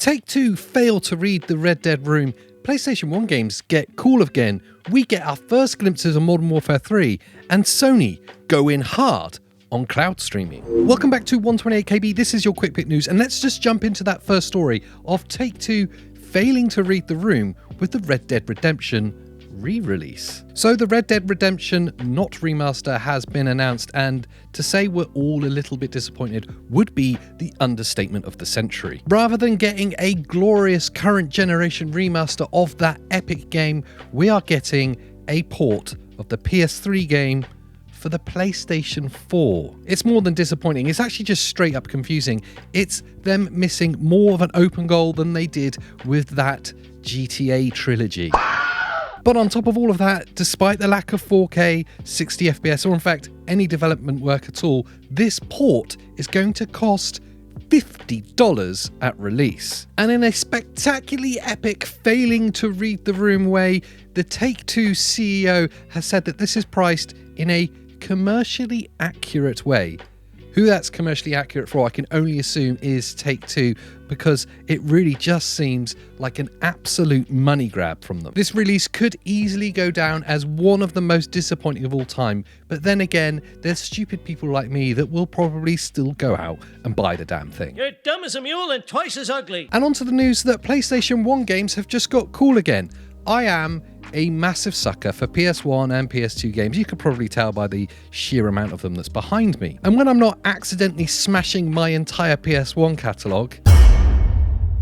Take-Two fail to read the Red Dead room, PlayStation 1 games get cool again, we get our first glimpses of Modern Warfare 3, and Sony go in hard on cloud streaming. Welcome back to 128KB, this is your Quick Pick News, and let's just jump into that first story of Take-Two failing to read the room with the Red Dead Redemption re-release. So the Red Dead Redemption not remaster has been announced, and to say we're all a little bit disappointed would be the understatement of the century. Rather than getting a glorious current generation remaster of that epic game, we are getting a port of the PS3 game for the PlayStation 4. It's more than disappointing, it's actually just straight up confusing. It's them missing more of an open goal than they did with that GTA trilogy. But on top of all of that, despite the lack of 4K, 60 FPS, or in fact any development work at all, this port is going to cost $50 at release. And in a spectacularly epic failing to read the room way, the Take-Two CEO has said that this is priced in a commercially accurate way. Who that's commercially accurate for, I can only assume is Take-Two, because it really just seems like an absolute money grab from them. This release could easily go down as one of the most disappointing of all time, but then again, there's stupid people like me that will probably still go out and buy the damn thing. You're dumb as a mule and twice as ugly. And onto the news that PlayStation 1 games have just got cool again. I am a massive sucker for PS1 and PS2 games. You could probably tell by the sheer amount of them that's behind me. And when I'm not accidentally smashing my entire PS1 catalogue,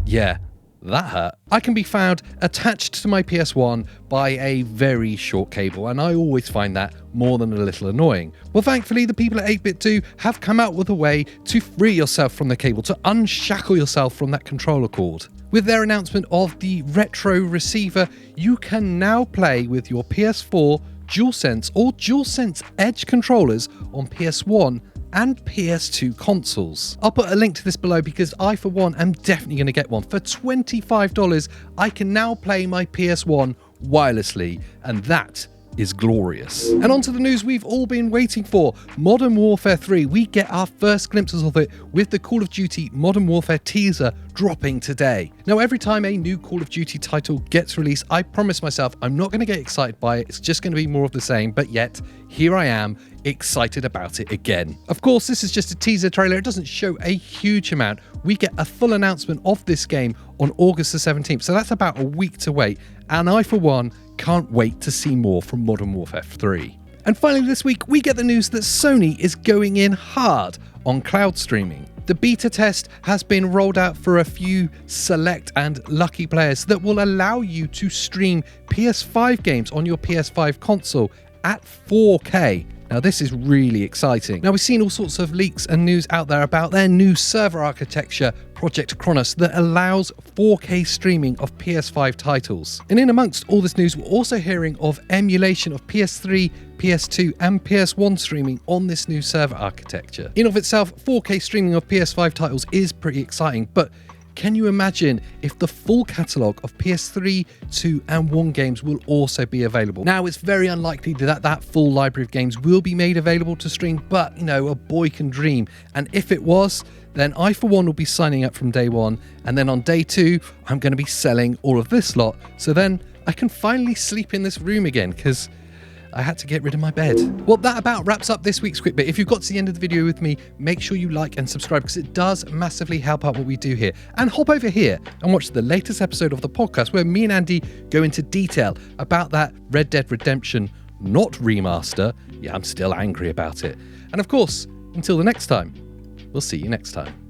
yeah, that hurt, I can be found attached to my PS1 by a very short cable, and I always find that more than a little annoying. Well, thankfully, the people at 8bit2 have come out with a way to free yourself from the cable, to unshackle yourself from that controller cord. With their announcement of the retro receiver, you can now play with your PS4, DualSense or DualSense Edge controllers on PS1 and PS2 consoles. I'll put a link to this below because I, for one, am definitely going to get one. For $25, I can now play my PS1 wirelessly, and that is glorious. And on to the news we've all been waiting for. Modern Warfare 3, we get our first glimpses of it with the Call of Duty Modern Warfare teaser dropping today. Now, every time a new Call of Duty title gets released, I promise myself I'm not going to get excited by it, it's just going to be more of the same, but yet, here I am, excited about it again. Of course, this is just a teaser trailer, it doesn't show a huge amount. We get a full announcement of this game on August the 17th, so that's about a week to wait, and I, for one, can't wait to see more from Modern Warfare 3. And finally this week, we get the news that Sony is going in hard on cloud streaming. The beta test has been rolled out for a few select and lucky players that will allow you to stream PS5 games on your PS5 console at 4K. Now, this is really exciting. Now, we've seen all sorts of leaks and news out there about their new server architecture, Project Kronos, that allows 4K streaming of PS5 titles. And in amongst all this news, we're also hearing of emulation of PS3, PS2 and PS1 streaming on this new server architecture. In of itself, 4K streaming of PS5 titles is pretty exciting, but can you imagine if the full catalogue of PS3, 2 and 1 games will also be available? Now, it's very unlikely that that full library of games will be made available to stream, but, you know, a boy can dream. And if it was, then I, for one, will be signing up from day one. And then on day two, I'm going to be selling all of this lot. So then I can finally sleep in this room again, because I had to get rid of my bed. Well, that about wraps up this week's Quick Bit. If you've got to the end of the video with me, make sure you like and subscribe because it does massively help out what we do here. And hop over here and watch the latest episode of the podcast where me and Andy go into detail about that Red Dead Redemption not remaster. Yeah, I'm still angry about it. And of course, until the next time, we'll see you next time.